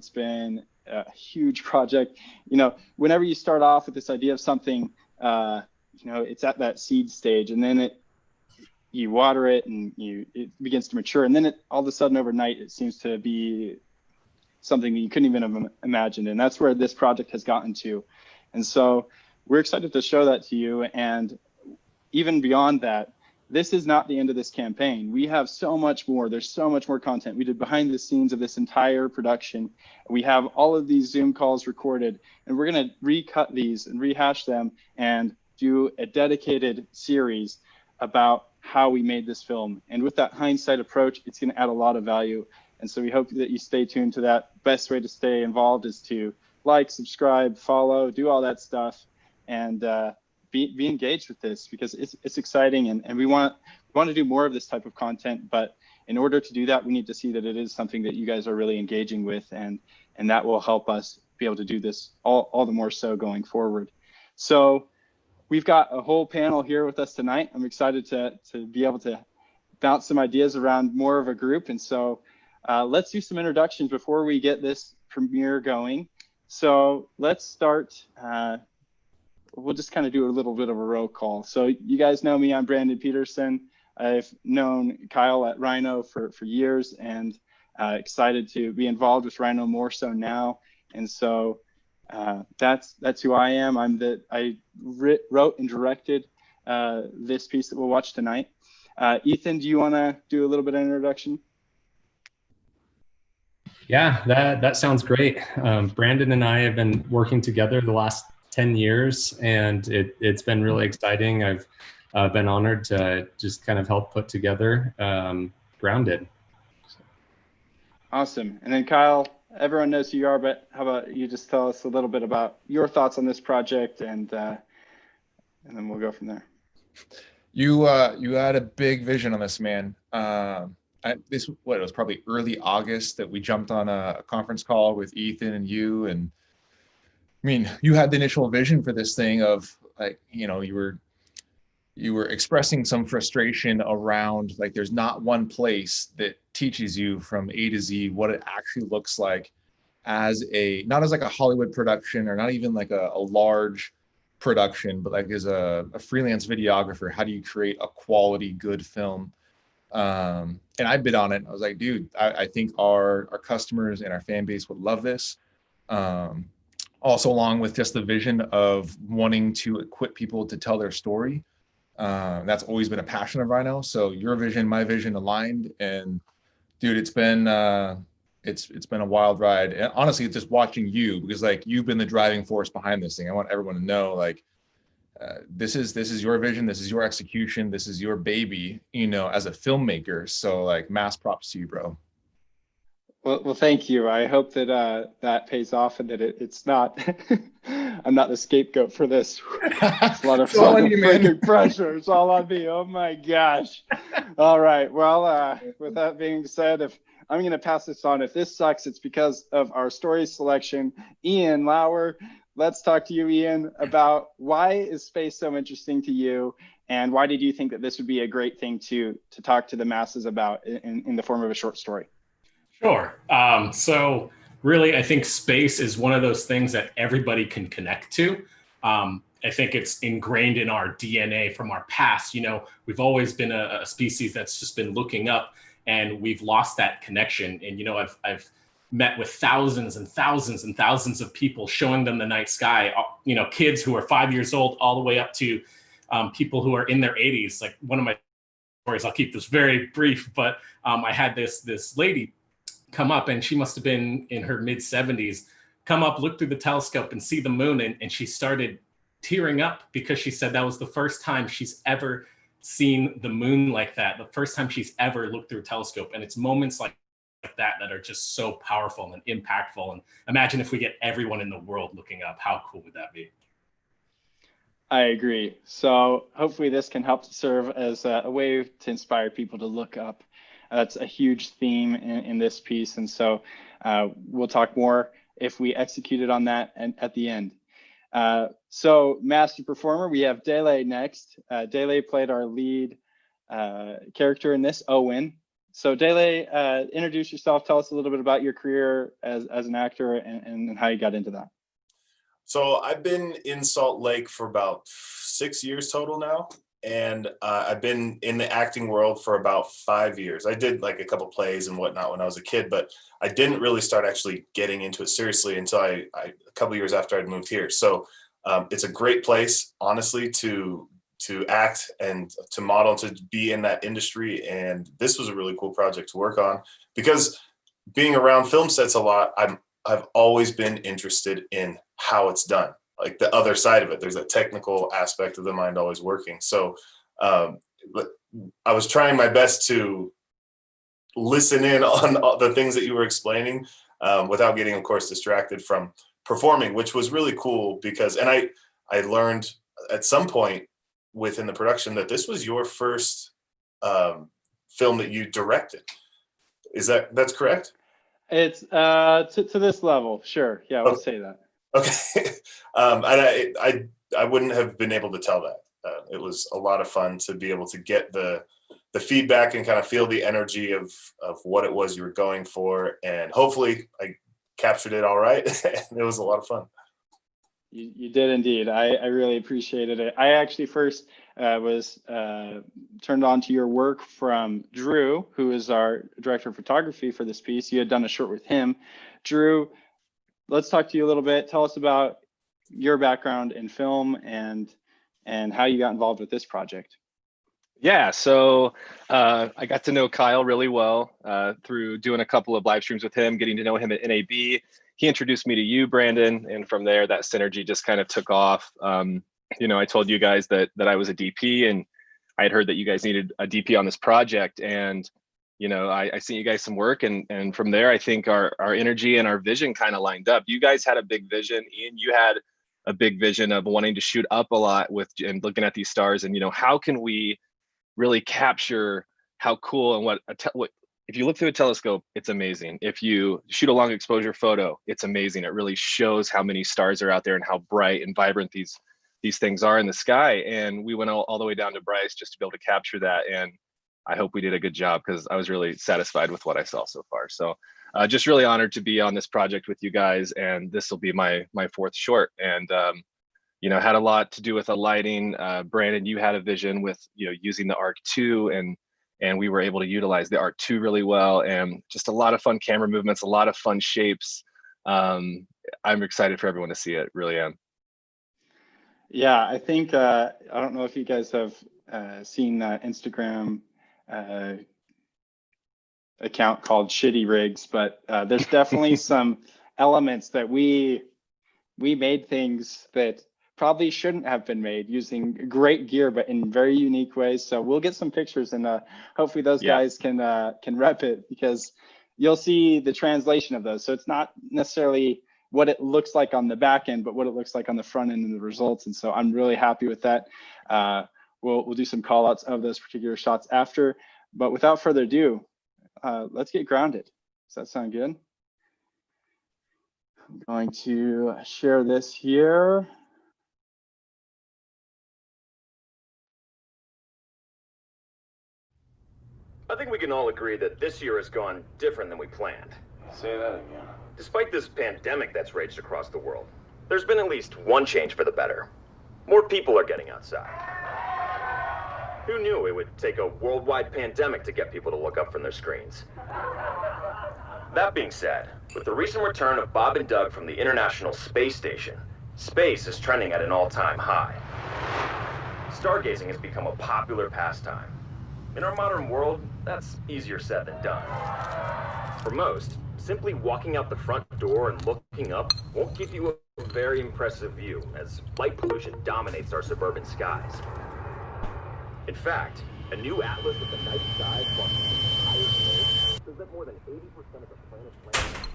It's been a huge project. You know, whenever you start off with this idea of something, you know, it's at that seed stage, and then you water it and it begins to mature, and then all of a sudden overnight it seems to be something that you couldn't even have imagined. And that's where this project has gotten to. And so we're excited to show that to you. And even beyond that, this is not the end of this campaign. We have so much more. There's so much more content. We did behind the scenes of this entire production. We have all of these Zoom calls recorded, and we're going to recut these and rehash them and do a dedicated series about how we made this film. And with that hindsight approach, it's going to add a lot of value. And so we hope that you stay tuned to that. Best way to stay involved is to like, subscribe, follow, do all that stuff, and be engaged with this, because it's exciting, and we want to do more of this type of content. But in order to do that, we need to see that it is something that you guys are really engaging with, and that will help us be able to do this all the more so going forward. So we've got a whole panel here with us tonight. I'm excited to be able to bounce some ideas around more of a group. And so let's do some introductions before we get this premiere going. So let's start. We'll just kind of do a little bit of a roll call. So you guys know me, I'm Brandon Peterson. I've known Kyle at Rhino for years, and excited to be involved with Rhino more so now. And so that's who I am. I wrote and directed this piece that we'll watch tonight. Ethan, do you want to do a little bit of introduction? Yeah, that sounds great. Brandon and I have been working together the last 10 years, and it's been really exciting. I've been honored to just kind of help put together Grounded. Awesome. And then Kyle, everyone knows who you are, but how about you just tell us a little bit about your thoughts on this project, and then we'll go from there. You had a big vision on this, man. It was probably early August that we jumped on a conference call with Ethan and you, and I mean, you had the initial vision for this thing of, like, you know, you were expressing some frustration around, like, there's not one place that teaches you from A to Z what it actually looks like as not as like a Hollywood production, or not even like a large production, but like as a freelance videographer, how do you create a quality, good film? And I bid on it. I was like, dude, I think our customers and our fan base would love this. Also, along with just the vision of wanting to equip people to tell their story. That's always been a passion of Rhino. So your vision, my vision aligned, and dude, it's been a wild ride. And honestly, it's just watching you, because like you've been the driving force behind this thing. I want everyone to know, like, this is your vision, this is your execution, this is your baby, you know, as a filmmaker. So like, mass props to you, bro. Well, thank you. I hope that that pays off, and that it's not. I'm not the scapegoat for this. It's a lot of freaking pressure. It's all on me. Oh my gosh. All right. Well, with that being said, if I'm going to pass this on, if this sucks, it's because of our story selection. Ian Lauer, let's talk to you, Ian, about why is space so interesting to you, and why did you think that this would be a great thing to talk to the masses about in the form of a short story? Sure. So really, I think space is one of those things that everybody can connect to. I think it's ingrained in our DNA from our past. You know, we've always been a species that's just been looking up, and we've lost that connection. And, you know, I've met with thousands and thousands and thousands of people, showing them the night sky, you know, kids who are 5 years old all the way up to people who are in their 80s. Like, one of my stories, I'll keep this very brief, but I had this lady come up, and she must have been in her mid 70s, come up, look through the telescope and see the moon. And she started tearing up, because she said that was the first time she's ever seen the moon like that. The first time she's ever looked through a telescope. And it's moments like that are just so powerful and impactful. And imagine if we get everyone in the world looking up, how cool would that be? I agree. So hopefully this can help to serve as a way to inspire people to look up. That's a huge theme in this piece. And so we'll talk more if we executed on that at the end. So master performer, we have Dele next. Dele played our lead character in this, Owen. So Dele, introduce yourself. Tell us a little bit about your career as an actor and how you got into that. So I've been in Salt Lake for about 6 years total now. And I've been in the acting world for about 5 years. I did like a couple plays and whatnot when I was a kid, but I didn't really start actually getting into it seriously until a couple years after I'd moved here. So it's a great place, honestly, to act and to model, to be in that industry. And this was a really cool project to work on because being around film sets a lot, I've always been interested in how it's done. Like the other side of it, there's a technical aspect of the mind always working. So but I was trying my best to listen in on the things that you were explaining without getting, of course, distracted from performing, which was really cool because, and I learned at some point within the production that this was your first film that you directed. That's correct? It's to this level, sure. Yeah, we'll say that. Okay. And I wouldn't have been able to tell that. It was a lot of fun to be able to get the feedback and kind of feel the energy of what it was you were going for. And hopefully I captured it all right. And it was a lot of fun. You did indeed. I really appreciated it. I actually first was turned on to your work from Drew, who is our director of photography for this piece. You had done a short with him. Drew, let's talk to you a little bit. Tell us about your background in film and how you got involved with this project. Yeah, so I got to know Kyle really well through doing a couple of live streams with him, getting to know him at NAB. He introduced me to you, Brandon, and from there, that synergy just kind of took off. You know, I told you guys that I was a DP, and I had heard that you guys needed a DP on this project, and you know, I sent you guys some work, and from there, I think our energy and our vision kind of lined up. You guys had a big vision. Ian, you had a big vision of wanting to shoot up a lot with and looking at these stars, and you know, how can we really capture how cool and what if you look through a telescope, it's amazing. If you shoot a long exposure photo, it's amazing. It really shows how many stars are out there and how bright and vibrant these things are in the sky. And we went all the way down to Bryce just to be able to capture that. And I hope we did a good job because I was really satisfied with what I saw so far. So just really honored to be on this project with you guys. And this will be my fourth short. And you know, had a lot to do with the lighting. Brandon, you had a vision with, you know, using the Arc 2 and we were able to utilize the Arc 2 really well, and just a lot of fun camera movements, a lot of fun shapes. I'm excited for everyone to see it, really am. Yeah, I think, I don't know if you guys have seen that Instagram account called Shitty Rigs, but there's definitely some elements that we made things that probably shouldn't have been made using great gear, but in very unique ways. So we'll get some pictures and hopefully those guys can rep it, because you'll see the translation of those. So it's not necessarily what it looks like on the back end, but what it looks like on the front end and the results. And so I'm really happy with that. We'll do some call outs of those particular shots after, but without further ado, let's get grounded. Does that sound good? I'm going to share this here. I think we can all agree that this year has gone different than we planned. Say that again. Despite this pandemic that's raged across the world, there's been at least one change for the better. More people are getting outside. Who knew it would take a worldwide pandemic to get people to look up from their screens? That being said, with the recent return of Bob and Doug from the International Space Station, space is trending at an all-time high. Stargazing has become a popular pastime. In our modern world, that's easier said than done. For most, simply walking out the front door and looking up won't give you a very impressive view, as light pollution dominates our suburban skies. In fact, a new atlas of the night sky across the entire globe shows that more than 80% of the planet's land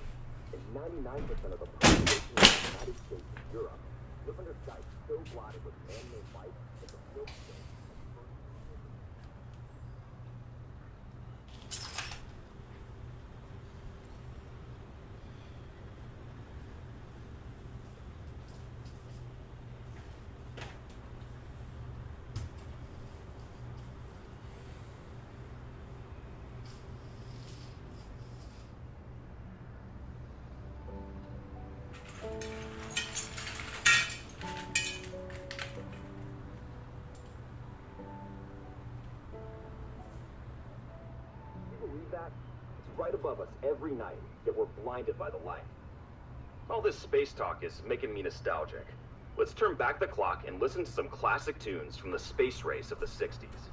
and 99% of the population of the United States and Europe live under skies so blotted with man-made light that the field every night, yet we're blinded by the light. All this space talk is making me nostalgic. Let's turn back the clock and listen to some classic tunes from the space race of the 60s.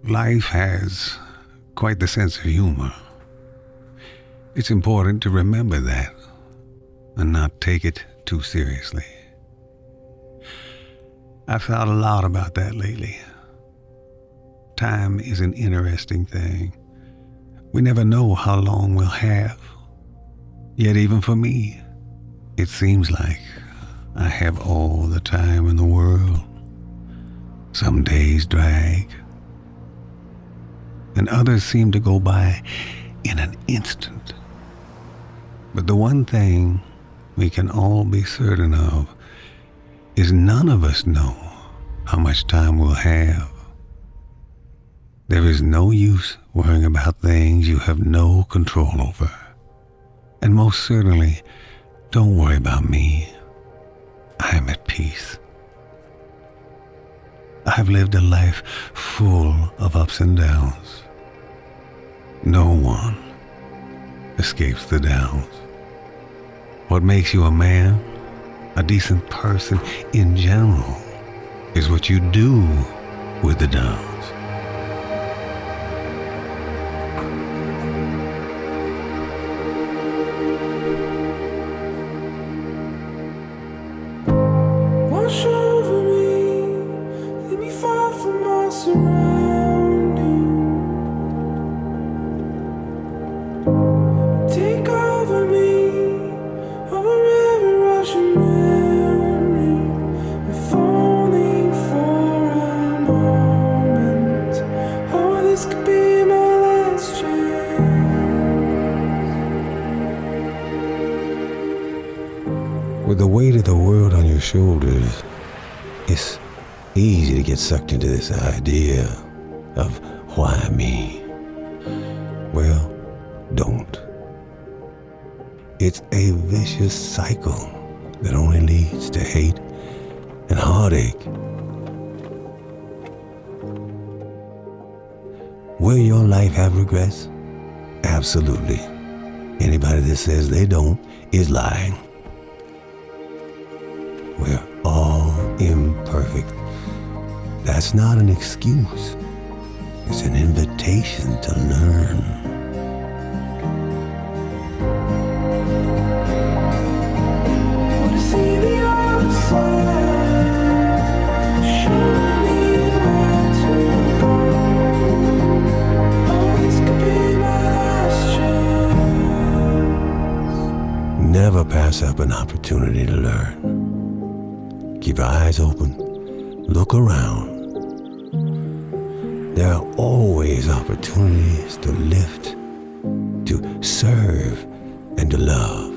Life has quite the sense of humor. It's important to remember that and not take it too seriously. I've thought a lot about that lately. Time is an interesting thing. We never know how long we'll have. Yet even for me, it seems like I have all the time in the world. Some days drag, and others seem to go by in an instant. But the one thing we can all be certain of is none of us know how much time we'll have. There is no use worrying about things you have no control over. And most certainly, don't worry about me. I'm at peace. I've lived a life full of ups and downs. No one escapes the downs. What makes you a man, a decent person in general, is what you do with the downs. Wash over me, let me fall from my surroundings. Take over me, over every rushing memory. If only for a moment. Oh, this could be my last chance. With the weight of the world on your shoulders, it's easy to get sucked into this idea of why me. Well, don't. It's a vicious cycle that only leads to hate and heartache. Will your life have regrets? Absolutely. Anybody that says they don't is lying. We're all imperfect. That's not an excuse. It's an invitation to learn. Want to see the other side. Show me where to go. Oh, this could be my last chance. Never pass up an opportunity to learn. Keep your eyes open. Look around. There are always opportunities to lift, to serve, and to love.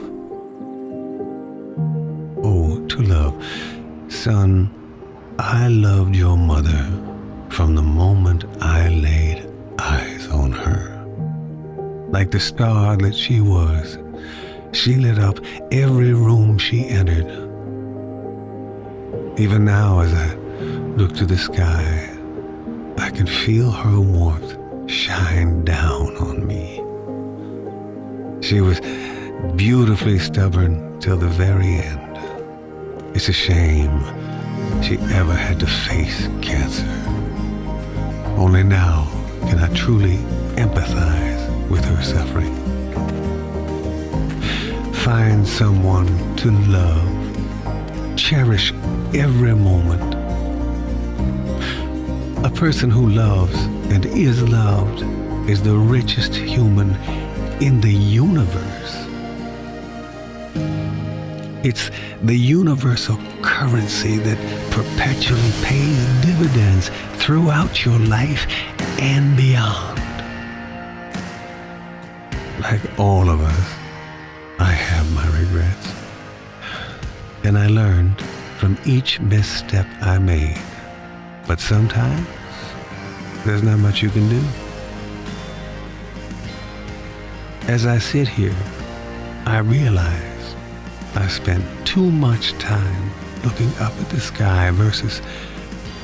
Oh, to love. Son, I loved your mother from the moment I laid eyes on her. Like the star that she was, she lit up every room she entered. Even now, as I look to the sky, I can feel her warmth shine down on me. She was beautifully stubborn till the very end. It's a shame she ever had to face cancer. Only now can I truly empathize with her suffering. Find someone to love. Cherish every moment. A person who loves and is loved is the richest human in the universe. It's the universal currency that perpetually pays dividends throughout your life and beyond. Like all of us, I have my regrets. And I learned from each misstep I made. But sometimes, there's not much you can do. As I sit here, I realize I spent too much time looking up at the sky versus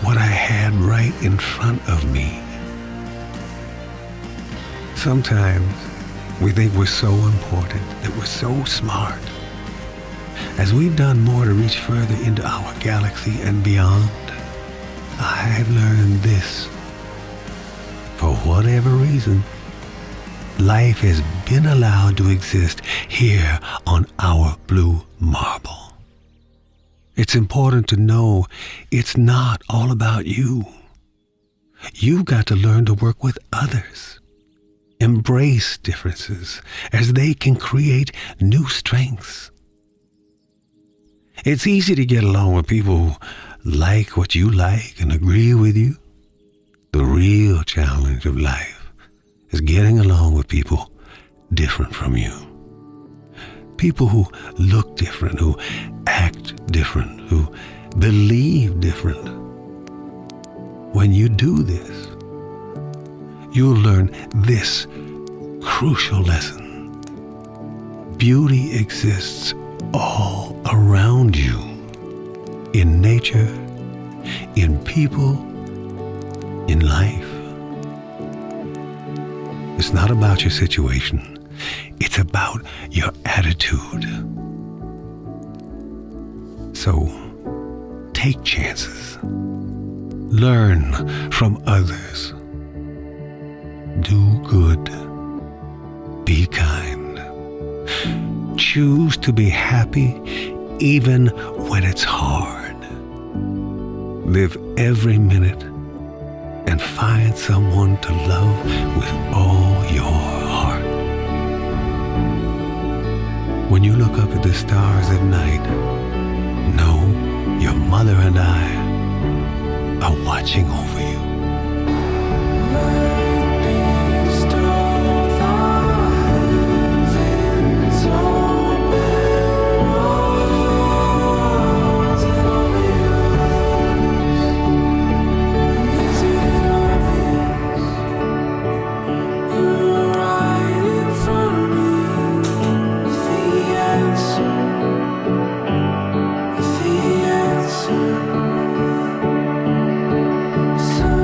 what I had right in front of me. Sometimes we think we're so important, that we're so smart. As we've done more to reach further into our galaxy and beyond, I've learned this. For whatever reason, life has been allowed to exist here on our blue marble. It's important to know it's not all about you. You've got to learn to work with others. Embrace differences as they can create new strengths. It's easy to get along with people who like what you like and agree with you. The real challenge of life is getting along with people different from you. People who look different, who act different, who believe different. When you do this, you'll learn this crucial lesson. Beauty exists all around you, in nature, in people, in life. It's not about your situation. It's about your attitude. So, take chances. Learn from others. Do good. Be kind. Choose to be happy even when it's hard. Live every minute and find someone to love with all your heart. When you look up at the stars at night, know your mother and I are watching over you. Sun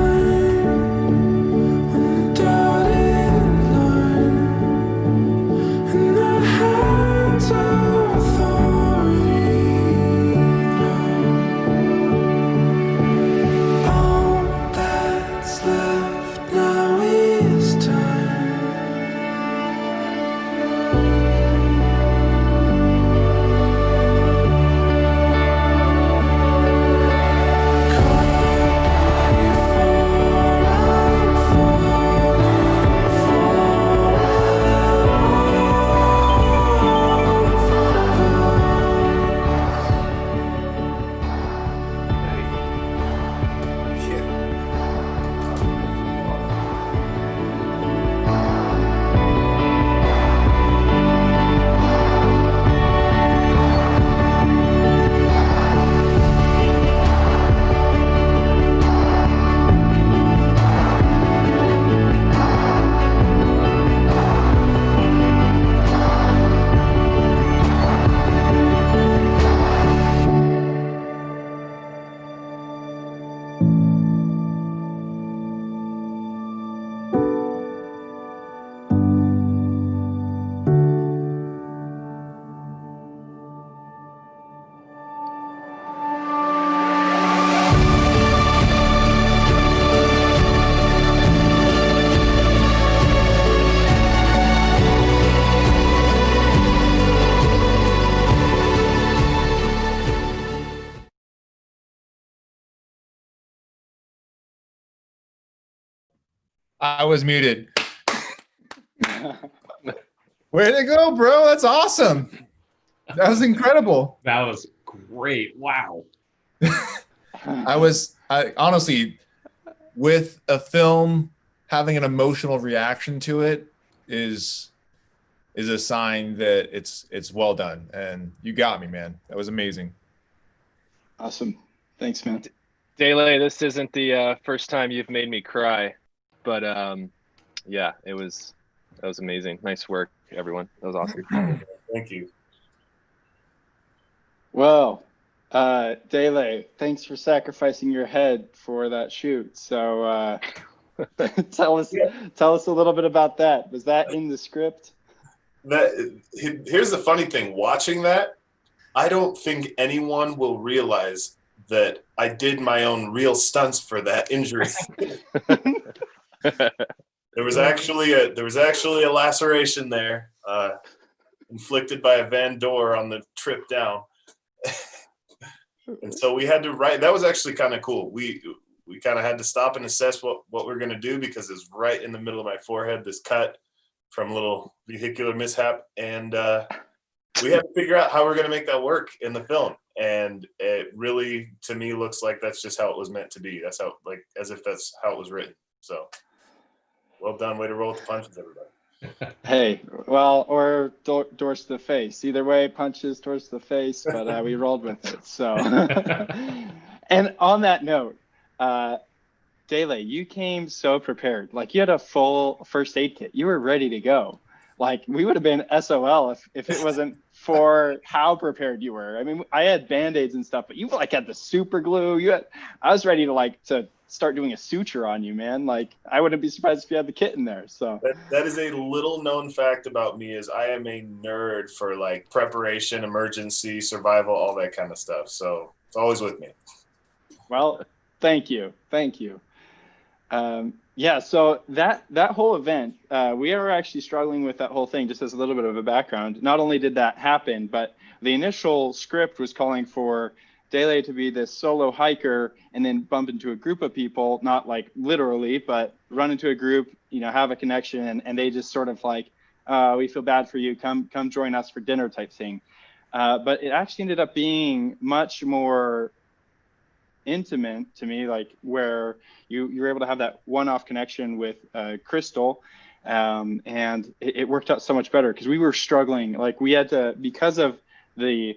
I was muted. Way to go, bro. That's awesome. That was incredible. That was great. Wow. I honestly, with a film, having an emotional reaction to it is a sign that it's well done. And you got me, man. That was amazing. Awesome. Thanks, man. Dele, this isn't the first time you've made me cry, but yeah, that was amazing. Nice work, everyone. That was awesome. Thank you. Well, Dele, thanks for sacrificing your head for that shoot. So tell us a little bit about that. Was that in the script? Here's the funny thing. Watching that, I don't think anyone will realize that I did my own real stunts for that injury. There was actually a laceration there, inflicted by a Van Door on the trip down. And so we had to write. That was actually kind of cool. We kind of had to stop and assess what we're going to do, because it's right in the middle of my forehead, this cut from a little vehicular mishap. And we had to figure out how we're going to make that work in the film. And it really, to me, looks like that's just how it was meant to be. That's how, like, as if that's how it was written. So well done. Way to roll with the punches, everybody. Hey, well, or doors to the face. Either way, punches towards the face, but we rolled with it. So, and on that note, Dele, you came so prepared. Like, you had a full first aid kit. You were ready to go. Like, we would have been SOL if it wasn't for how prepared you were. I mean, I had Band-Aids and stuff, but you like had the super glue. I was ready to start doing a suture on you, man. Like, I wouldn't be surprised if you had the kit in there. So that is a little known fact about me, is I am a nerd for like preparation, emergency, survival, all that kind of stuff. So it's always with me. Well, thank you. Yeah, so that whole event, we were actually struggling with that whole thing. Just as a little bit of a background, not only did that happen, but the initial script was calling for Dele to be this solo hiker and then bump into a group of people, not like literally, but run into a group, have a connection, and they just sort of like, we feel bad for you, come join us for dinner type thing. But it actually ended up being much more intimate to me, like where you were able to have that one-off connection with Crystal, and it worked out so much better because we were struggling. Like, we had to, because of when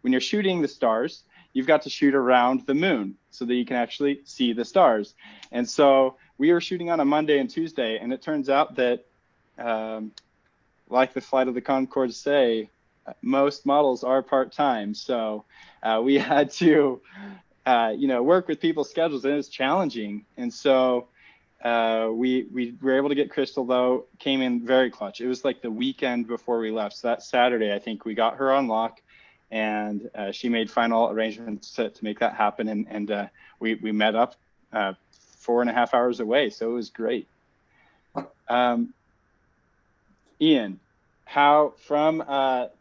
you're shooting the stars, you've got to shoot around the moon so that you can actually see the stars. And so we were shooting on a Monday and Tuesday, and it turns out that like the Flight of the Conchords say, most models are part-time. So we had to work with people's schedules, and it was challenging. And so we were able to get Crystal, though, came in very clutch. It was like the weekend before we left. So that Saturday, I think we got her on lock, and she made final arrangements to make that happen. And we met up 4.5 hours away. So it was great. Ian,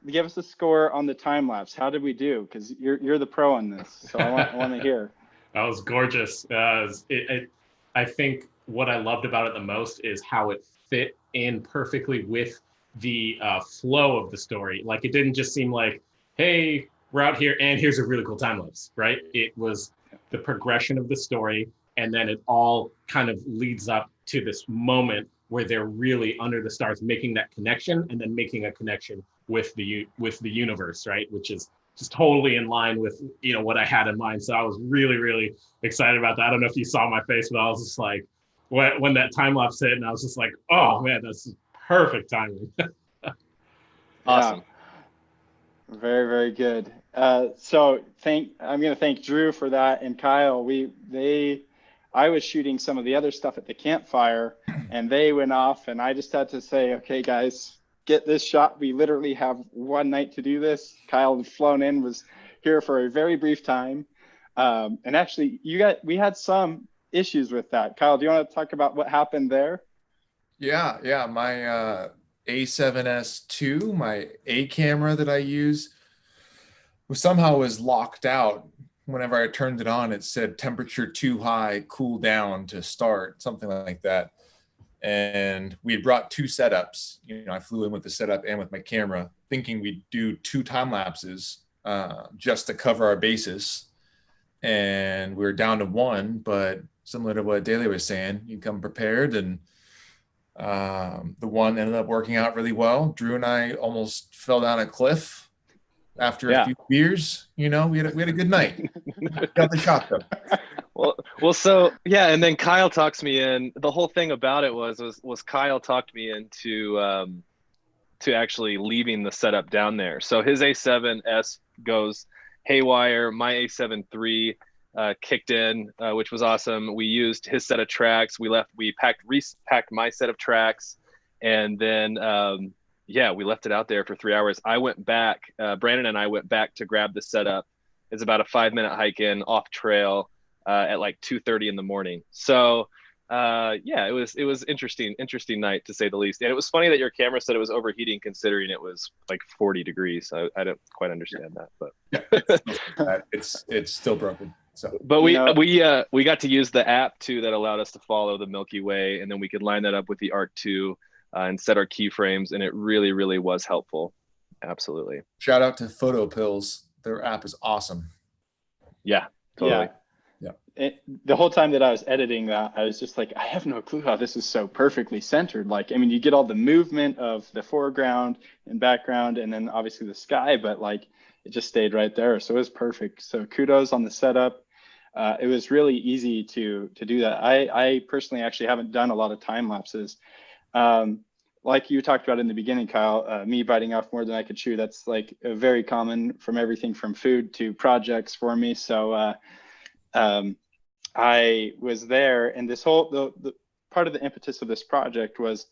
give us a score on the time lapse. How did we do? Because you're the pro on this, so I want to hear. That was gorgeous. I think what I loved about it the most is how it fit in perfectly with the flow of the story. Like, it didn't just seem like, hey, we're out here and here's a really cool time lapse, right? It was the progression of the story, and then it all kind of leads up to this moment where they're really under the stars, making that connection, and then making a connection with the universe, right? Which is just totally in line with what I had in mind. So I was really, really excited about that. I don't know if you saw my face, but I was just like, when that time lapse hit, and I was just like, oh man, that's perfect timing. Awesome. Yeah. Very, very good. So I'm going to thank Drew for that, and Kyle. I was shooting some of the other stuff at the campfire, and they went off, and I just had to say, okay, guys, get this shot. We literally have one night to do this. Kyle had flown in, was here for a very brief time. And actually, we had some issues with that. Kyle, do you want to talk about what happened there? Yeah. My A7S II, my A camera that I use, somehow was locked out. Whenever I turned it on, it said temperature too high, cool down to start, something like that. and we had brought 2 setups. You know, I flew in with the setup and with my camera, thinking we'd do 2 time lapses just to cover our bases. And we were down to 1, but similar to what Daly was saying, you come prepared, and the one ended up working out really well. Drew and I almost fell down a cliff after a few beers. You know, we had a good night. Got the shot though. Well, so yeah, and then Kyle talks me in. The whole thing about it was Kyle talked me into to actually leaving the setup down there. So his A7S goes haywire. My A7 III kicked in, which was awesome. We used his set of tracks. We repacked my set of tracks, and then we left it out there for 3 hours. I went back. Brandon and I went back to grab the setup. It's about a 5-minute hike in off trail at like 2:30 in the morning. So it was interesting night to say the least. And it was funny that your camera said it was overheating, considering it was like 40 degrees. I don't quite understand that, but it's still broken. So, but we got to use the app too that allowed us to follow the Milky Way, and then we could line that up with the Arc 2 and set our keyframes, and it really, really was helpful. Absolutely. Shout out to Photo Pills. Their app is awesome. Yeah, totally. Yeah. The whole time that I was editing that, I was just like, I have no clue how this is so perfectly centered. Like, I mean, you get all the movement of the foreground and background, and then obviously the sky, but like it just stayed right there. So it was perfect. So kudos on the setup. It was really easy to do that. I personally actually haven't done a lot of time lapses. Like you talked about in the beginning, Kyle, me biting off more than I could chew. That's like very common from everything from food to projects for me. So I was there, and this whole the part of the impetus of this project was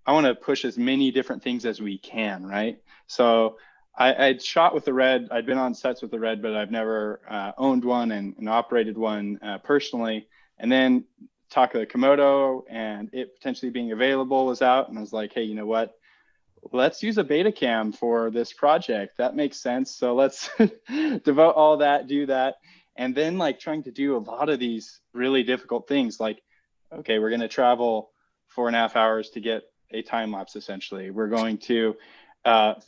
I want to push as many different things as we can, right? So I'd shot with the Red. I'd been on sets with the Red, but I've never owned one and operated one personally. And then talk of the Komodo and it potentially being available was out, and I was like, hey, you know what? Let's use a beta cam for this project. That makes sense. So let's devote all that, do that. And then like trying to do a lot of these really difficult things, like, okay, we're going to travel 4.5 hours to get a time lapse. Essentially, we're going to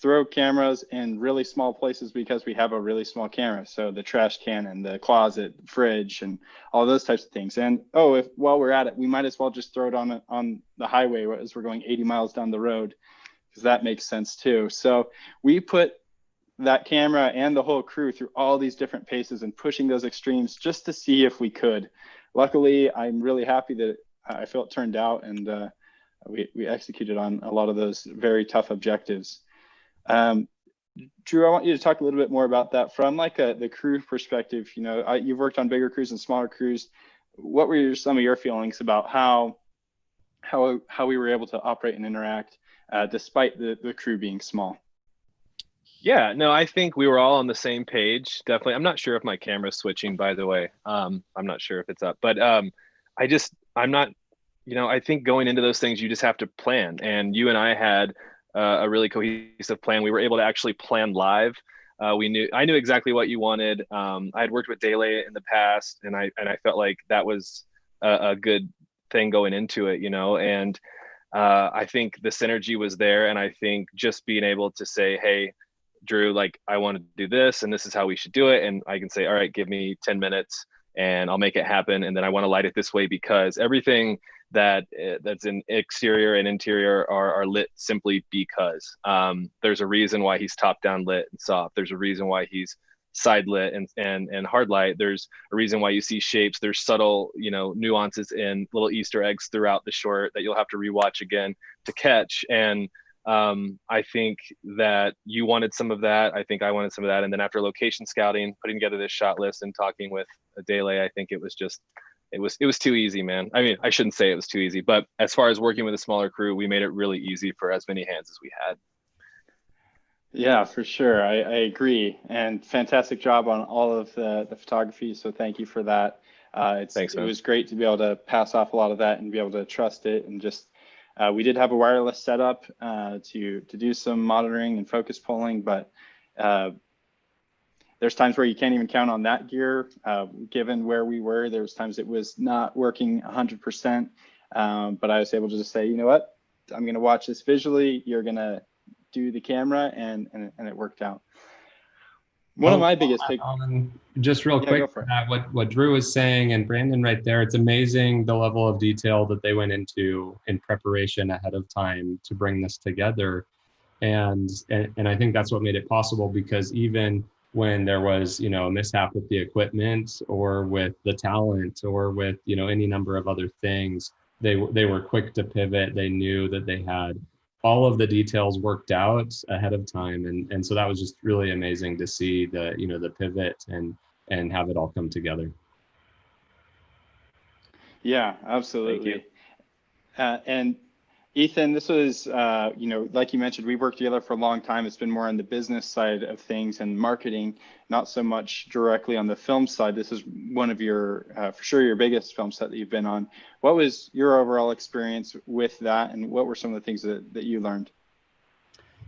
throw cameras in really small places because we have a really small camera. So the trash can and the closet, fridge, and all those types of things. And while we're at it, we might as well just throw it on the highway as we're going 80 miles down the road, because that makes sense too. So we put that camera and the whole crew through all these different paces and pushing those extremes just to see if we could. Luckily, I'm really happy that I feel it turned out, and we executed on a lot of those very tough objectives. Drew, I want you to talk a little bit more about that from like the crew perspective. You know, you've worked on bigger crews and smaller crews. What were some of your feelings about how we were able to operate and interact despite the crew being small? Yeah, no, I think we were all on the same page. Definitely. I'm not sure if my camera's switching, by the way. I'm not sure if it's up, but I'm not, I think going into those things, you just have to plan. And you and I had a really cohesive plan. We were able to actually plan live. I knew exactly what you wanted. I had worked with Dele in the past, and I felt like that was a good thing going into it, and I think the synergy was there. And I think just being able to say, hey, Drew, like, I want to do this, and this is how we should do it. And I can say, all right, give me 10 minutes and I'll make it happen. And then I want to light it this way, because everything that's in exterior and interior are lit simply because there's a reason why he's top down lit and soft. There's a reason why he's side lit and hard light. There's a reason why you see shapes. There's subtle, nuances and little Easter eggs throughout the short that you'll have to rewatch again to catch. And I think that you wanted some of that. I think I wanted some of that. And then after location scouting, putting together this shot list and talking with Dele, I think it was too easy, man. I mean, I shouldn't say it was too easy, but as far as working with a smaller crew, we made it really easy for as many hands as we had. Yeah, for sure. I agree. And fantastic job on all of the photography. So thank you for that. Thanks, man. It was great to be able to pass off a lot of that and be able to trust it. And just, we did have a wireless setup to do some monitoring and focus pulling, but there's times where you can't even count on that gear. Given where we were, there was times it was not working 100%. But I was able to just say, you know what, I'm going to watch this visually. You're going to do the camera, and it worked out. One of my biggest just real Yeah, quick, go for it. what Drew was saying and Brandon right there, it's amazing the level of detail that they went into in preparation ahead of time to bring this together. And I think that's what made it possible, because even when there was, you know, a mishap with the equipment or with the talent or with, you know, any number of other things, they were quick to pivot. They knew that they had all of the details worked out ahead of time. And so that was just really amazing to see the, you know, the pivot and have it all come together. Yeah, absolutely. Thank And Ethan, this was, you know, like you mentioned, we worked together for a long time. It's been more on the business side of things and marketing, not so much directly on the film side. This is one of your, for sure, your biggest film set that you've been on. What was your overall experience with that, and what were some of the things that you learned?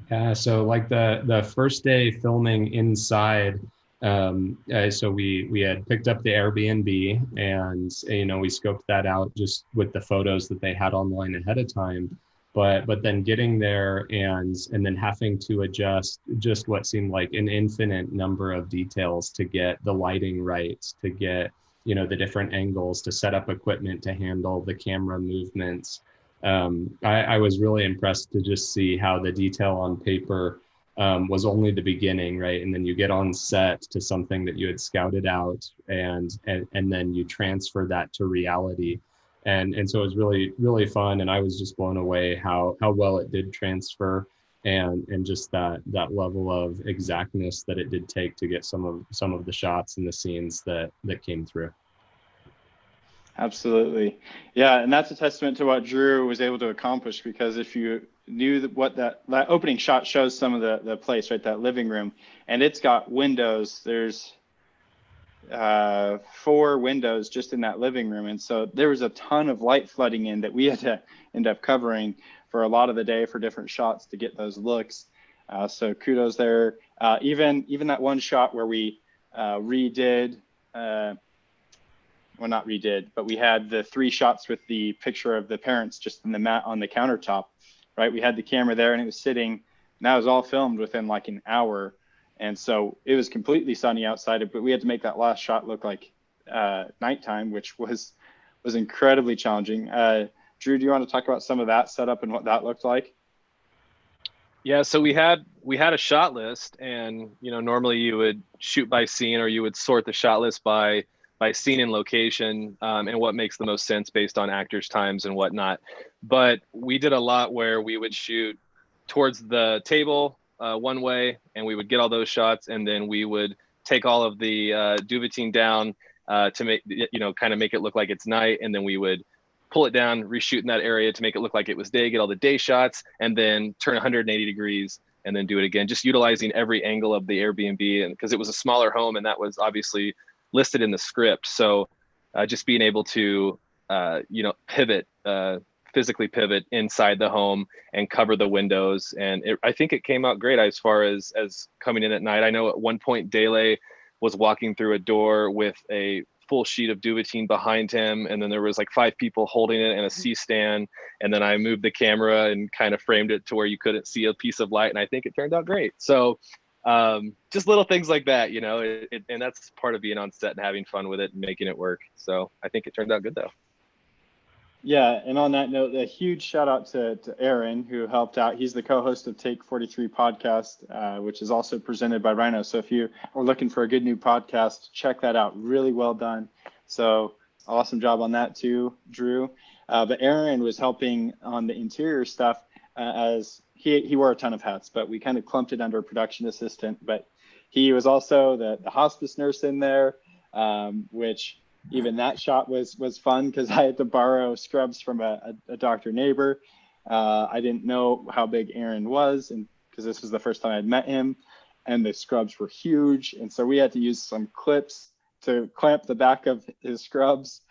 Yeah, so like the first day filming inside, so we had picked up the Airbnb, and you know, we scoped that out just with the photos that they had online ahead of time, but then getting there and then having to adjust just what seemed like an infinite number of details to get the lighting right, to get, you know, the different angles, to set up equipment to handle the camera movements. I was really impressed to just see how the detail on paper was only the beginning, right? And then you get on set to something that you had scouted out, and then you transfer that to reality. And so it was really, really fun. And I was just blown away how well it did transfer, and just that level of exactness that it did take to get some of the shots and the scenes that came through. Absolutely. Yeah, and that's a testament to what Drew was able to accomplish, because if you knew what that opening shot shows, some of the place, right, that living room, and it's got windows. There's 4 windows just in that living room, and so there was a ton of light flooding in that we had to end up covering for a lot of the day for different shots to get those looks. So kudos there. Even that one shot where we redid. Well, not redid, but we had the 3 shots with the picture of the parents just in the mat on the countertop, right? We had the camera there and it was sitting, and that was all filmed within like an hour. And so it was completely sunny outside, but we had to make that last shot look like nighttime, which was incredibly challenging. Drew, do you want to talk about some of that setup and what that looked like? Yeah, so we had a shot list, and you know, normally you would shoot by scene, or you would sort the shot list by scene and location, and what makes the most sense based on actors' times and whatnot. But we did a lot where we would shoot towards the table one way, and we would get all those shots, and then we would take all of the duvetine down to make, you know, kind of make it look like it's night, and then we would pull it down, reshoot in that area to make it look like it was day, get all the day shots, and then turn 180 degrees and then do it again, just utilizing every angle of the Airbnb. And because it was a smaller home, and that was obviously listed in the script. So just being able to, you know, pivot, physically pivot inside the home and cover the windows. And I think it came out great as far as coming in at night. I know at one point Dele was walking through a door with a full sheet of duvetine behind him, and then there was like 5 people holding it and a C-stand, and then I moved the camera and kind of framed it to where you couldn't see a piece of light, and I think it turned out great. So just little things like that, you know, and that's part of being on set and having fun with it and making it work. So I think it turned out good though. Yeah, and on that note, a huge shout out to Aaron, who helped out. He's the co-host of Take 43 podcast, which is also presented by Rhino. So if you are looking for a good new podcast, check that out. Really well done. So awesome job on that too, Drew. But Aaron was helping on the interior stuff, as he wore a ton of hats, but we kind of clumped it under a production assistant. But he was also the hospice nurse in there, which even that shot was fun, because I had to borrow scrubs from a doctor neighbor. I didn't know how big Aaron was, and because this was the first time I'd met him, and the scrubs were huge, and so we had to use some clips to clamp the back of his scrubs.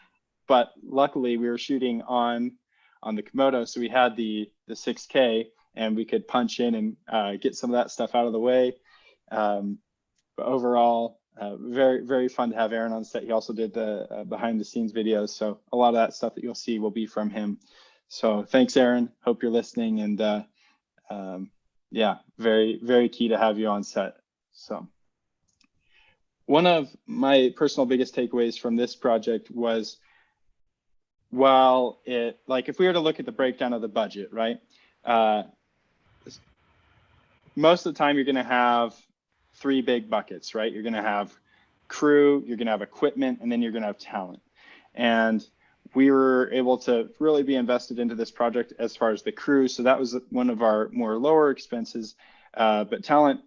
But luckily we were shooting on the Komodo, so we had the 6K, and we could punch in and get some of that stuff out of the way. But overall, very, very fun to have Aaron on set. He also did the behind the scenes videos. So a lot of that stuff that you'll see will be from him. So thanks, Aaron. Hope you're listening. And yeah, very, very key to have you on set. So one of my personal biggest takeaways from this project was, while it, like, if we were to look at the breakdown of the budget, right? Most of the time you're going to have three big buckets, right? You're going to have crew, you're going to have equipment, and then you're going to have talent. And we were able to really be invested into this project as far as the crew. So that was one of our more lower expenses, but talent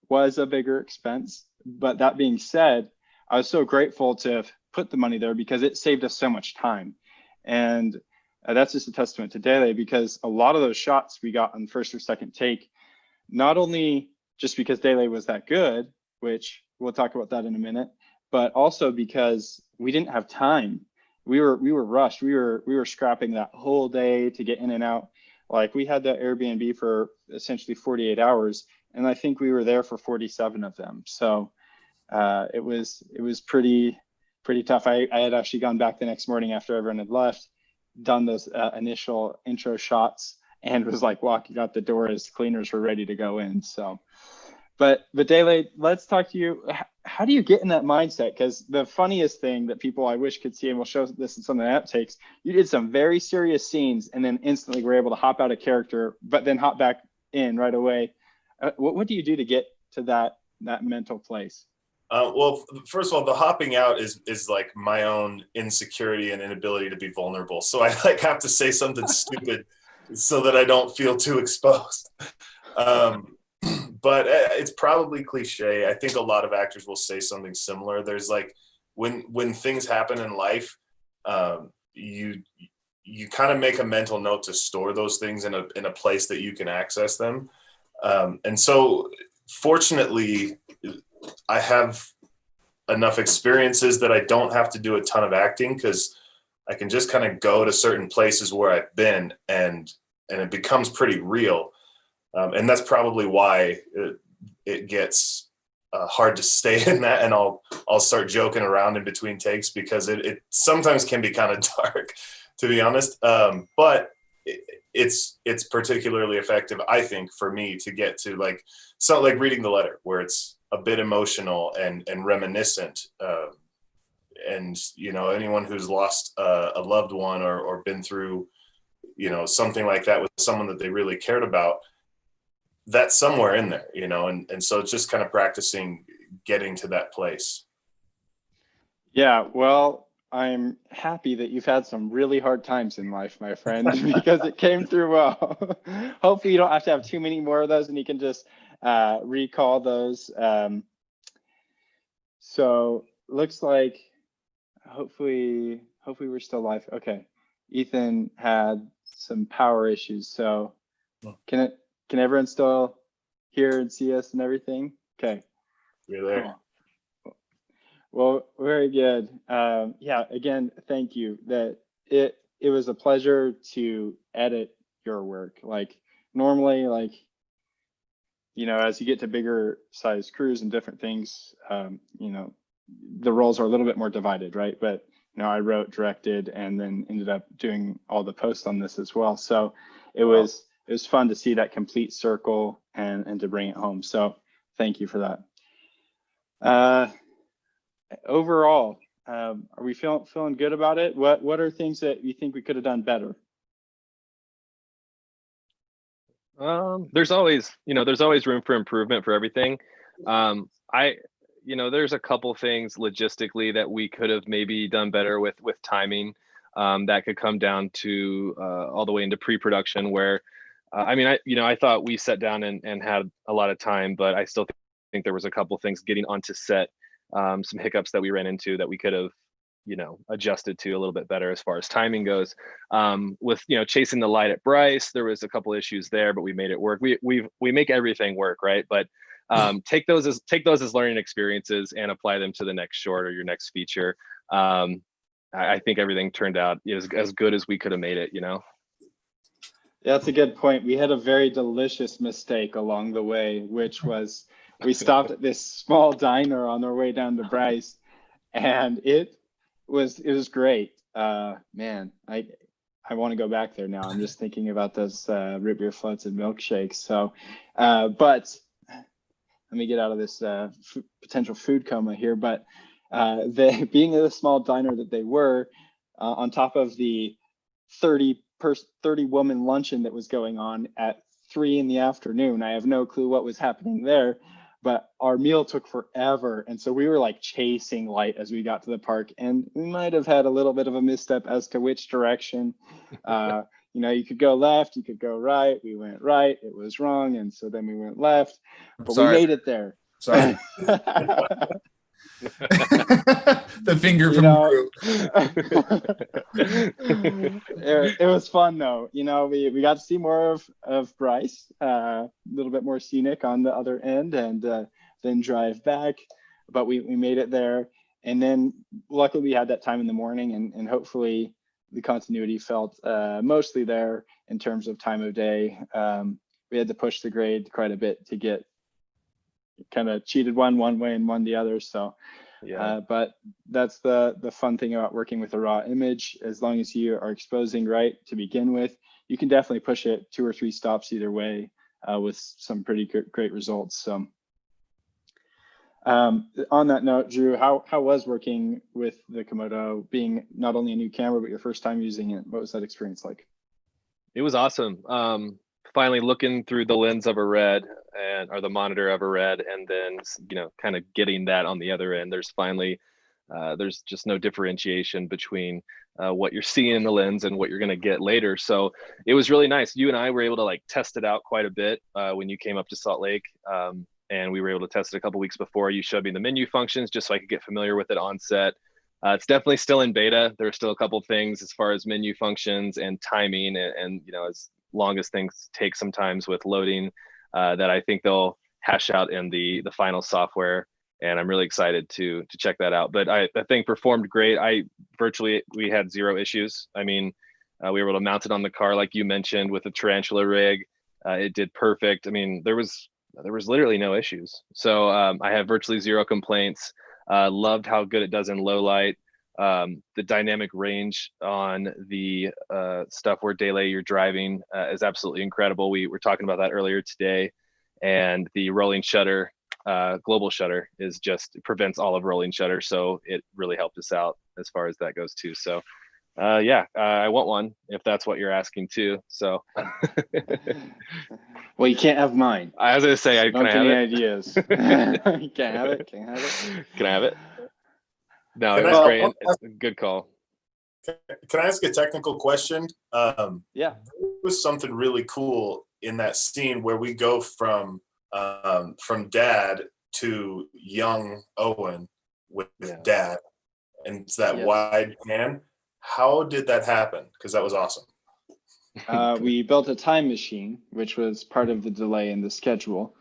was a bigger expense. But that being said, I was so grateful to have put the money there because it saved us so much time. And that's just a testament to Dele, because a lot of those shots we got on first or second take, not only just because Dele was that good, which we'll talk about that in a minute, but also because we didn't have time. We were rushed. We were scrapping that whole day to get in and out. Like, we had that Airbnb for essentially 48 hours, and I think we were there for 47 of them. So it was pretty tough. I had actually gone back the next morning after everyone had left, done those initial intro shots, and was like walking out the door as cleaners were ready to go in. So, but Dele, let's talk to you. How do you get in that mindset? Because the funniest thing that people I wish could see, and we'll show this in some of the outtakes, you did some very serious scenes and then instantly were able to hop out of character, but then hop back in right away. What do you do to get to that mental place? Well, first of all, the hopping out is like my own insecurity and inability to be vulnerable. So I like have to say something stupid so that I don't feel too exposed. But it's probably cliche. I think a lot of actors will say something similar. There's like, when things happen in life, you kind of make a mental note to store those things in a place that you can access them. And so fortunately, I have enough experiences that I don't have to do a ton of acting, because I can just kind of go to certain places where I've been, and it becomes pretty real. And that's probably why it gets hard to stay in that, and I'll start joking around in between takes, because it sometimes can be kind of dark, to be honest. But it's particularly effective, I think, for me to get to like reading the letter, where it's a bit emotional and reminiscent. And anyone who's lost a loved one or been through something like that with someone that they really cared about, that's somewhere in there, and so it's just kind of practicing getting to that place. Yeah, well, I'm happy that you've had some really hard times in life, my friend, because it came through well. Hopefully you don't have to have too many more of those, and you can just recall those. So looks like hopefully we're still live. Okay, Ethan had some power issues, so can everyone still hear and see us and everything? Okay. You're there. Cool. Well, very good. Yeah, again, thank you. That it was a pleasure to edit your work. Like, normally, like, as you get to bigger size crews and different things, the roles are a little bit more divided, right? But I wrote, directed, and then ended up doing all the posts on this as well. So it was fun to see that complete circle and to bring it home. So thank you for that. Overall, are we feeling good about it? What are things that you think we could have done better? There's always room for improvement for everything. There's a couple things logistically that we could have maybe done better with timing. That could come down to all the way into pre-production, where I thought we sat down and had a lot of time, but I still think there was a couple things getting onto set, some hiccups that we ran into that we could have adjusted to a little bit better as far as timing goes. With chasing the light at Bryce, there was a couple issues there, but we made it work. We make everything work, right? But take those as learning experiences and apply them to the next short or your next feature. I think everything turned out as good as we could have made it. That's a good point. We had a very delicious mistake along the way, which was we stopped at this small diner on our way down to Bryce, and it was great. Man, I want to go back there now. I'm just thinking about those root beer floats and milkshakes. So, but let me get out of this potential food coma here. But being at a small diner that they were, on top of the 30 woman luncheon that was going on at 3 in the afternoon. I have no clue what was happening there, but our meal took forever. And so we were like chasing light as we got to the park, and we might have had a little bit of a misstep as to which direction. You know, you could go left, you could go right. We went right, it was wrong. And so then we went left, but we made it there. Sorry. The finger from it was fun though. You know, we got to see more of Bryce, a little bit more scenic on the other end, and then drive back. But we made it there, and then luckily we had that time in the morning, and hopefully the continuity felt mostly there in terms of time of day. We had to push the grade quite a bit to get kind of cheated one way and one the other. So yeah, but that's the fun thing about working with a raw image. As long as you are exposing right to begin with, you can definitely push it 2 or 3 stops either way with some pretty great results. So on that note, Drew, how was working with the Komodo, being not only a new camera but your first time using it? What was that experience like? It was awesome. Finally looking through the lens of a red or the monitor of a red, and then, you know, kind of getting that on the other end. There's finally there's just no differentiation between what you're seeing in the lens and what you're going to get later. So it was really nice. You and I were able to like test it out quite a bit when you came up to Salt Lake, and we were able to test it a couple weeks before. You showed me the menu functions just so I could get familiar with it on set. It's definitely still in beta. There are still a couple things as far as menu functions and timing, and you know, as long as things take sometimes with loading, that I think they'll hash out in the final software, and I'm really excited to check that out. But I think performed great. We had 0 issues. I mean, we were able to mount it on the car like you mentioned with the tarantula rig. It did perfect. I mean, there was literally no issues. So I have virtually 0 complaints. Loved how good it does in low light. The dynamic range on the stuff where daylight you're driving is absolutely incredible. We were talking about that earlier today, and the rolling shutter, global shutter, is just prevents all of rolling shutter, so it really helped us out as far as that goes too. So yeah, I want one if that's what you're asking too. So well, you can't have mine. I was gonna say, can I have it? Ideas? You can't have it. Can I have it? No, it was great. Good call. Can I ask a technical question? Yeah. There was something really cool in that scene where we go from Dad to young Owen with Dad, and it's that wide pan. How did that happen? Because that was awesome. We built a time machine, which was part of the delay in the schedule,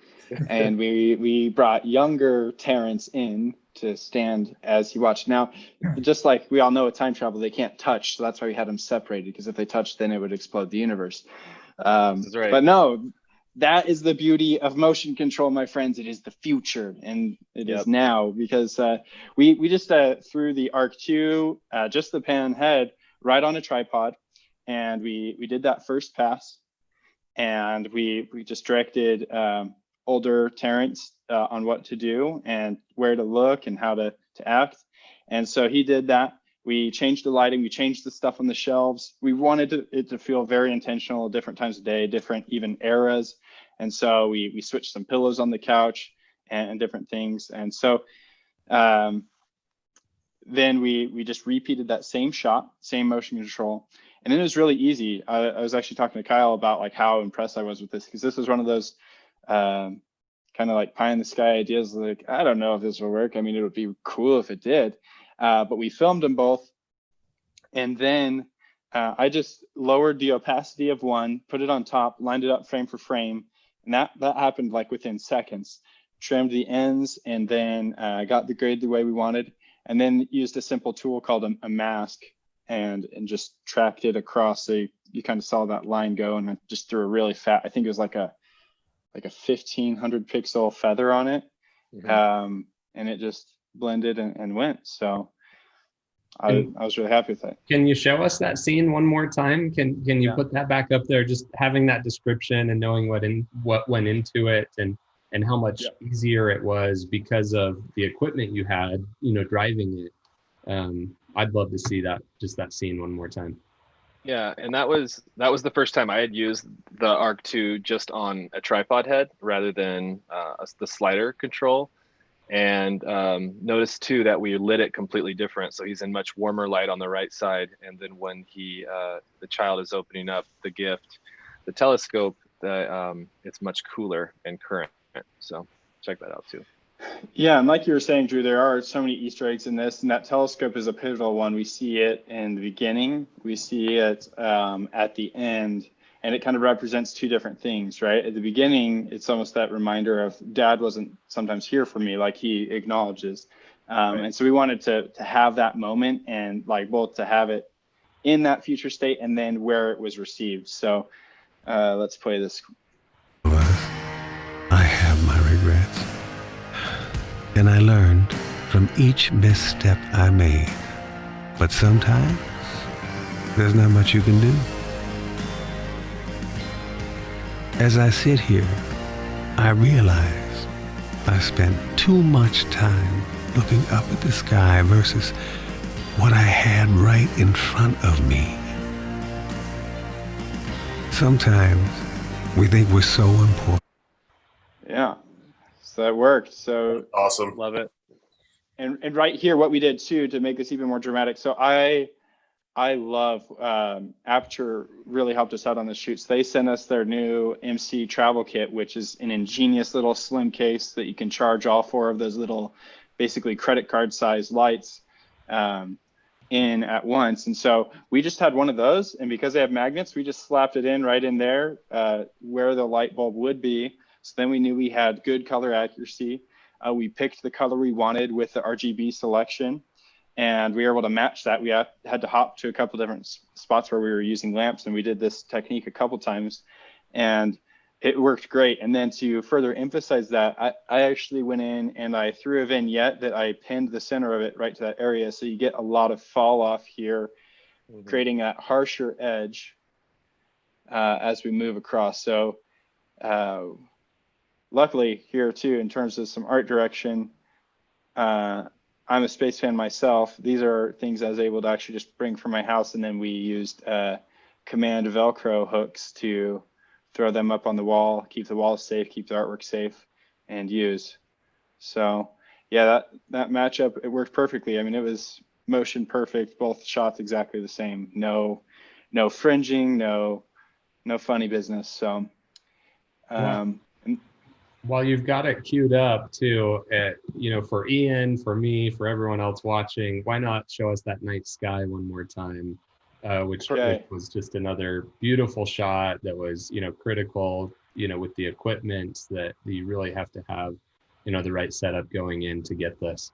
and we brought younger Terrence in to stand as he watched. Now, just like we all know with time travel, they can't touch, so that's why we had them separated, because if they touched, then it would explode the universe. That's right. But no, that is the beauty of motion control, my friends. It is the future, and it is now, because we just threw the Arc 2, just the pan head, right on a tripod, and we did that first pass, and we just directed older Terrence on what to do and where to look and how to act. And so he did that. We changed the lighting, we changed the stuff on the shelves. We wanted it to feel very intentional, different times of day, different even eras. And so we switched some pillows on the couch and different things. And so then we just repeated that same shot, same motion control. And then it was really easy. I was actually talking to Kyle about like how impressed I was with this, because this was one of those kind of like pie in the sky ideas. Like, I don't know if this will work. I mean, it would be cool if it did. But we filmed them both. And then I just lowered the opacity of one, put it on top, lined it up frame for frame. And that happened like within seconds. Trimmed the ends, and then got the grade the way we wanted. And then used a simple tool called a mask, and just tracked it across. So you kind of saw that line go, and I just threw a really fat, I think it was like a like a 1500 pixel feather on it. And it just blended and went. So I was really happy with that. Can you show us that scene one more time? Can you put that back up there? Just having that description and knowing what went into it and how much easier it was because of the equipment you had, driving it. I'd love to see that scene one more time. Yeah, and that was the first time I had used the Arc 2 just on a tripod head rather than the slider control. And notice too that we lit it completely different. So he's in much warmer light on the right side. And then when the child is opening up the gift, the telescope, it's much cooler and current. So check that out too. Yeah, and like you were saying, Drew, there are so many Easter eggs in this, and that telescope is a pivotal one. We see it in the beginning, we see it at the end, and it kind of represents two different things, right? At the beginning, it's almost that reminder of Dad wasn't sometimes here for me, like he acknowledges. And so we wanted to have that moment and like both to have it in that future state and then where it was received. So let's play this. I have my regrets. And I learned from each misstep I made. But sometimes there's not much you can do. As I sit here, I realize I spent too much time looking up at the sky versus what I had right in front of me. Sometimes we think we're so important. Yeah, so that worked. So awesome. Love it. And right here, what we did too, to make this even more dramatic. So I love Aperture really helped us out on the shoots. They sent us their new MC travel kit, which is an ingenious little slim case that you can charge all four of those little, basically credit card size lights in at once. And so we just had one of those, and because they have magnets, we just slapped it in right in there where the light bulb would be. So then we knew we had good color accuracy. We picked the color we wanted with the RGB selection, and we were able to match that. We had to hop to a couple different spots where we were using lamps, and we did this technique a couple times, and it worked great. And then to further emphasize that, I actually went in and I threw a vignette that I pinned the center of it right to that area. So you get a lot of fall off here, creating that harsher edge as we move across. So luckily here too, in terms of some art direction, I'm a space fan myself. These are things I was able to actually just bring from my house, and then we used command Velcro hooks to throw them up on the wall, keep the walls safe, keep the artwork safe, and use. So yeah, that matchup, it worked perfectly. I mean, it was motion perfect, both shots exactly the same. No fringing, no funny business. So while you've got it queued up too, for Ian, for me, for everyone else watching, why not show us that night sky one more time, which was just another beautiful shot that was, critical, with the equipment that you really have to have, the right setup going in to get this.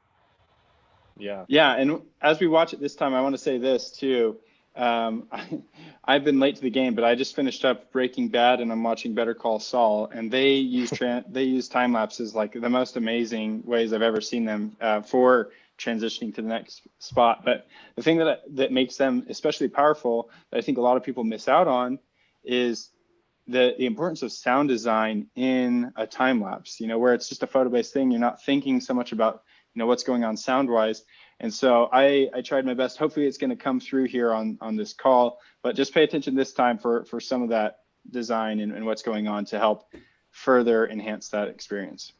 Yeah. Yeah. And as we watch it this time, I want to say this too. I've been late to the game, but I just finished up Breaking Bad and I'm watching Better Call Saul, and they use time lapses like the most amazing ways I've ever seen them for transitioning to the next spot. But the thing that makes them especially powerful that I think a lot of people miss out on is the importance of sound design in a time lapse, where it's just a photo based thing. You're not thinking so much about what's going on sound wise. And so I tried my best. Hopefully it's going to come through here on this call, but just pay attention this time for some of that design and what's going on to help further enhance that experience.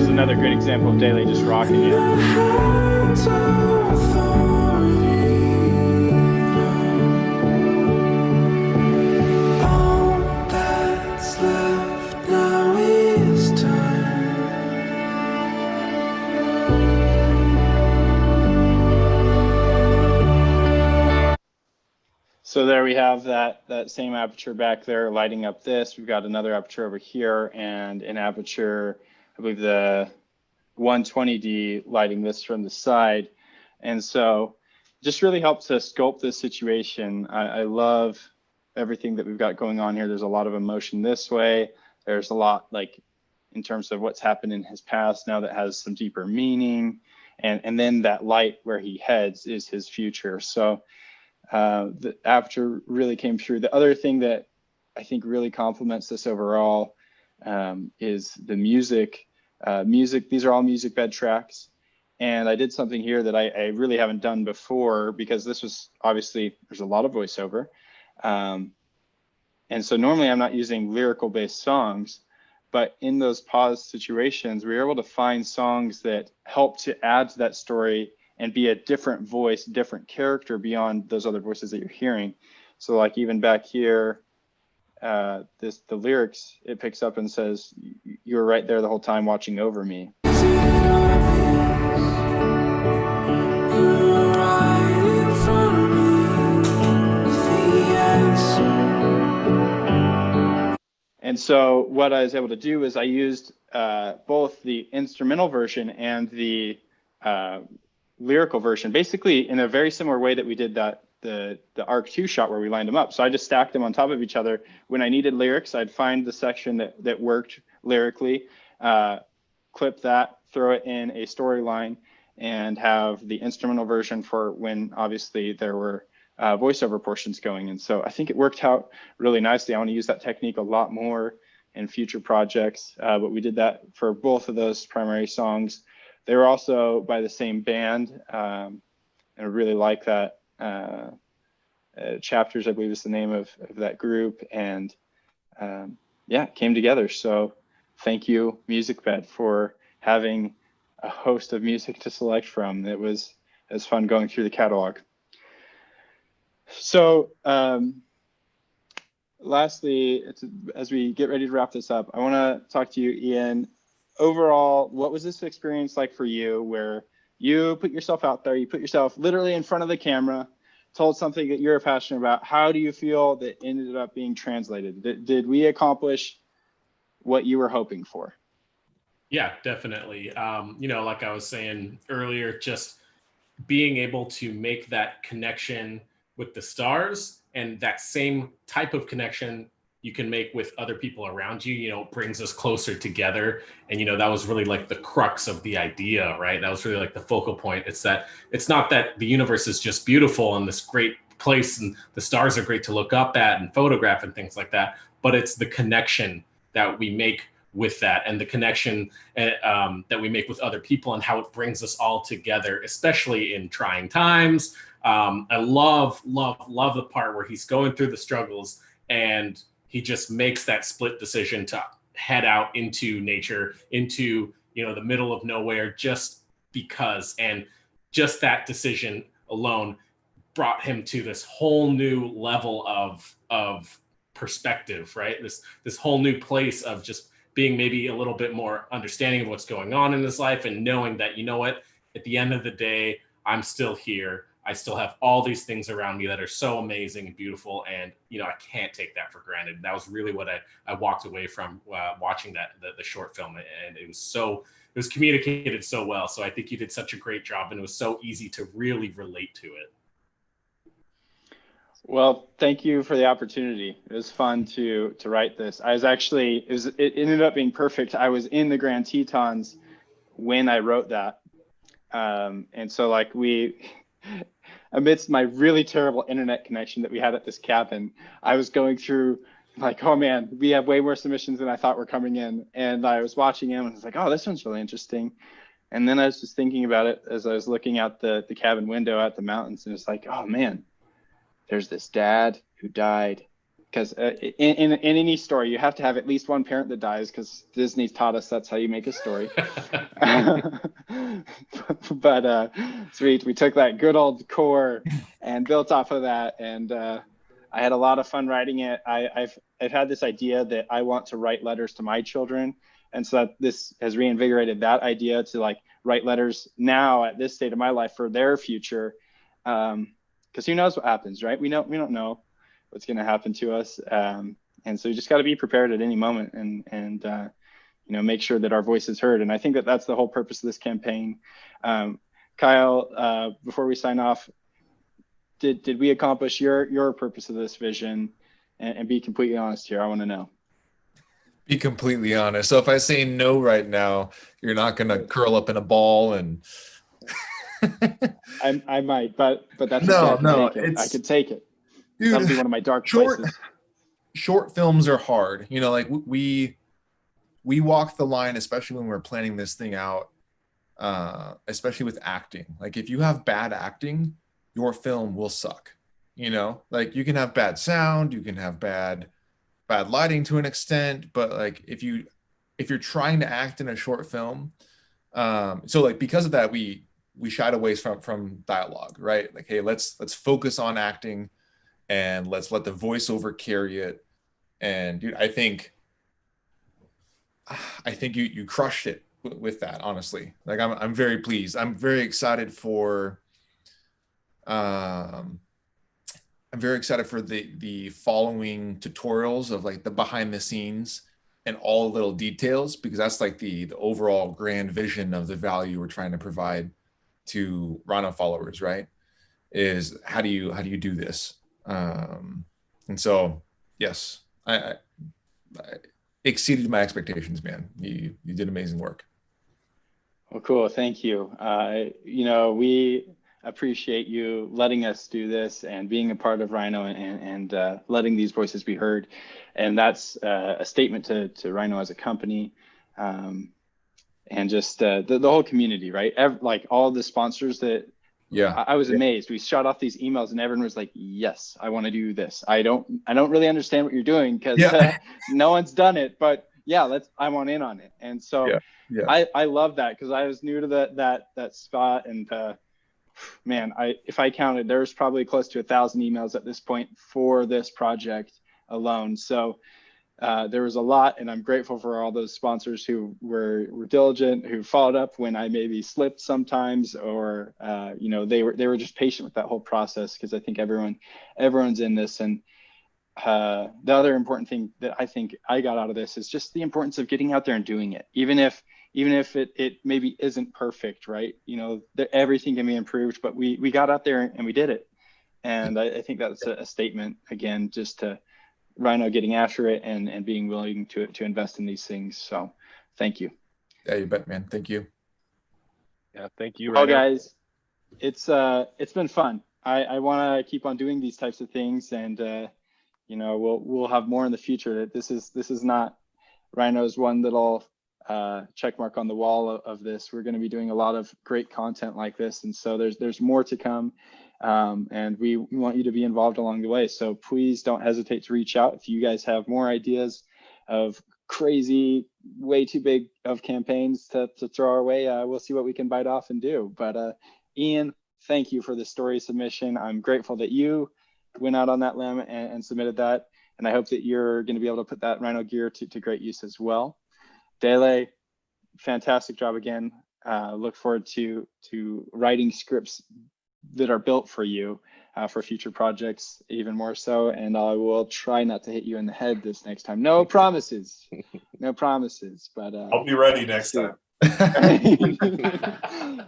Another great example of Daly just rocking it. So there we have that same aperture back there lighting up this. We've got another aperture over here and an aperture, I believe the 120D lighting this from the side. And so just really helps to sculpt this situation. I love everything that we've got going on here. There's a lot of emotion this way. There's a lot like in terms of what's happened in his past now that has some deeper meaning. And then that light where he heads is his future. So the aperture really came through. The other thing that I think really complements this overall is the music. These are all music bed tracks. And I did something here that I really haven't done before, because this was obviously, there's a lot of voiceover. And so normally I'm not using lyrical based songs, but in those pause situations, we were able to find songs that help to add to that story and be a different voice, different character beyond those other voices that you're hearing. So like even back here, the lyrics, it picks up and says, "You were right there the whole time watching over me." And so what I was able to do is I used both the instrumental version and the lyrical version, basically in a very similar way that we did the Arc 2 shot where we lined them up. So I just stacked them on top of each other. When I needed lyrics, I'd find the section that worked lyrically, clip that, throw it in a storyline, and have the instrumental version for when obviously there were voiceover portions going. And so I think it worked out really nicely. I want to use that technique a lot more in future projects, but we did that for both of those primary songs. They were also by the same band, and I really like that. Chapters, I believe, is the name of that group, and yeah, it came together. So thank you, MusicBed, for having a host of music to select from. It was fun going through the catalog. So lastly, as we get ready to wrap this up, I want to talk to you, Ian. Overall, what was this experience like for you, where you put yourself out there, you put yourself literally in front of the camera, told something that you're passionate about? How do you feel that ended up being translated? Did we accomplish what you were hoping for? Yeah, definitely. Like I was saying earlier, just being able to make that connection with the stars, and that same type of connection you can make with other people around you, brings us closer together. And, that was really like the crux of the idea, right? That was really like the focal point. It's not that the universe is just beautiful and this great place and the stars are great to look up at and photograph and things like that, but it's the connection that we make with that, and the connection that we make with other people, and how it brings us all together, especially in trying times. I love the part where he's going through the struggles and he just makes that split decision to head out into nature, into, the middle of nowhere, just because. And just that decision alone brought him to this whole new level of perspective, right? This whole new place of just being maybe a little bit more understanding of what's going on in his life, and knowing that, at the end of the day, I'm still here. I still have all these things around me that are so amazing and beautiful. And, I can't take that for granted. That was really what I walked away from watching the short film. And it was communicated so well. So I think you did such a great job, and it was so easy to really relate to it. Well, thank you for the opportunity. It was fun to write this. It ended up being perfect. I was in the Grand Tetons when I wrote that. And so amidst my really terrible internet connection that we had at this cabin, I was going through like, oh man, we have way more submissions than I thought were coming in. And I was watching them and I was like, oh, this one's really interesting. And then I was just thinking about it as I was looking out the cabin window at the mountains, and it's like, oh man, there's this dad who died. Because in any story, you have to have at least one parent that dies, because Disney's taught us that's how you make a story. But sweet, we took that good old core and built off of that, and I had a lot of fun writing it. I've had this idea that I want to write letters to my children, and so this has reinvigorated that idea to write letters now at this state of my life for their future. Because because who knows what happens, right? We don't know what's going to happen to us. And so you just got to be prepared at any moment and make sure that our voice is heard. And I think that that's the whole purpose of this campaign. Kyle, before we sign off, did we accomplish your purpose of this vision? And be completely honest here. I want to know. Be completely honest. So if I say no right now, you're not going to curl up in a ball and. I might, but that's no, okay. I could take it. Dude, that would be one of my dark places. Short films are hard. Like we walk the line, especially when we're planning this thing out, especially with acting. Like if you have bad acting, your film will suck. Like you can have bad sound, you can have bad lighting to an extent, but like if you're trying to act in a short film, so like because of that, we shied away from dialogue, right? Like, hey, let's focus on acting and let's let the voiceover carry it. And dude, I think you crushed it with that, honestly. Like I'm very pleased. I'm very excited for the following tutorials of like the behind the scenes and all the little details, because that's like the overall grand vision of the value we're trying to provide to Rhino followers, right? Is how do you do this? And so, yes, I exceeded my expectations, man. You did amazing work. Well, cool. Thank you. We appreciate you letting us do this and being a part of Rhino and letting these voices be heard. And that's a statement to Rhino as a company, and just the whole community, right? Like all the sponsors that. Yeah, I was amazed. We shot off these emails and everyone was like, yes, I want to do this. I don't really understand what you're doing because no one's done it, but yeah, I want in on it. And so I love that because I was new to that spot. And man, if I counted, there's probably close to 1,000 emails at this point for this project alone. So there was a lot, and I'm grateful for all those sponsors who were diligent, who followed up when I maybe slipped sometimes, or they were just patient with that whole process, because I think everyone's in this. And the other important thing that I think I got out of this is just the importance of getting out there and doing it, even if it maybe isn't perfect, right? Everything can be improved, but we got out there and we did it. And I think that's a statement, again, just to Rhino getting after it and being willing to invest in these things. So thank you. Yeah, you bet, man. Thank you. Yeah, thank you, Rhino. Well, guys, it's been fun. I want to keep on doing these types of things, and we'll have more in the future. This is not Rhino's one little check mark on the wall of this. We're going to be doing a lot of great content like this, and so there's more to come. And we want you to be involved along the way. So please don't hesitate to reach out if you guys have more ideas of crazy, way too big of campaigns to throw our way. We'll see what we can bite off and do. But Ian, thank you for the story submission. I'm grateful that you went out on that limb and submitted that. And I hope that you're going to be able to put that Rhino gear to great use as well. Dele, fantastic job again. Look forward to writing scripts that are built for you for future projects, even more so. And I will try not to hit you in the head this next time. No promises, but I'll be ready next time.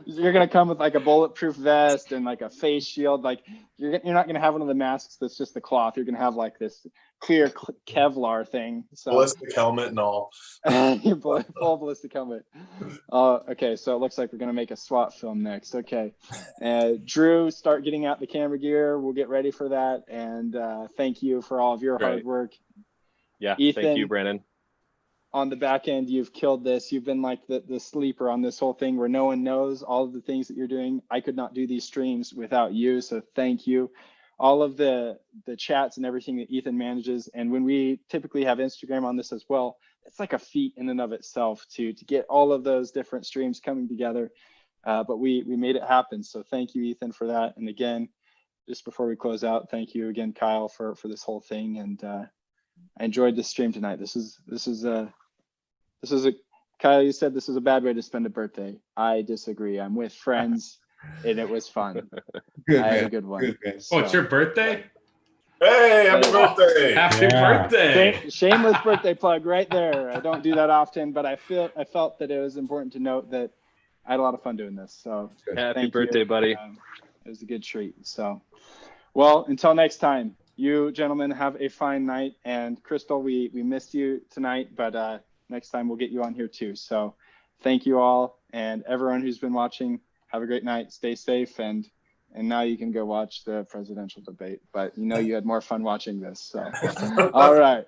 You're gonna come with like a bulletproof vest and like a face shield. Like you're not gonna have one of the masks that's just the cloth. You're gonna have like this clear Kevlar thing. So ballistic helmet and all. Full ballistic helmet. Okay, so it looks like we're gonna make a SWAT film next. Okay, Drew, start getting out the camera gear. We'll get ready for that. And thank you for all of your hard work. Yeah, Ethan, thank you, Brandon. On the back end, you've killed this. You've been like the sleeper on this whole thing where no one knows all of the things that you're doing. I could not do these streams without you, so thank you. All of the chats and everything that Ethan manages, and when we typically have Instagram on this as well, it's like a feat in and of itself to get all of those different streams coming together. But we made it happen, so thank you, Ethan, for that. And again, just before we close out, thank you again, Kyle, for this whole thing. And I enjoyed this stream tonight. This is Kyle, you said this is a bad way to spend a birthday. I disagree. I'm with friends. and it was fun. Good I had man. a good one. Good man. Oh, it's your birthday? Hey, happy birthday! Happy Yeah. birthday! Shameless birthday plug right there. I don't do that often, but I felt that it was important to note that I had a lot of fun doing this. So Happy thank birthday, you. buddy. It was a good treat. So, well, until next time, you gentlemen have a fine night. And Crystal, we missed you tonight, but next time we'll get you on here too. So thank you all, and everyone who's been watching. Have a great night. Stay safe, and now you can go watch the presidential debate. But you had more fun watching this. So, all right.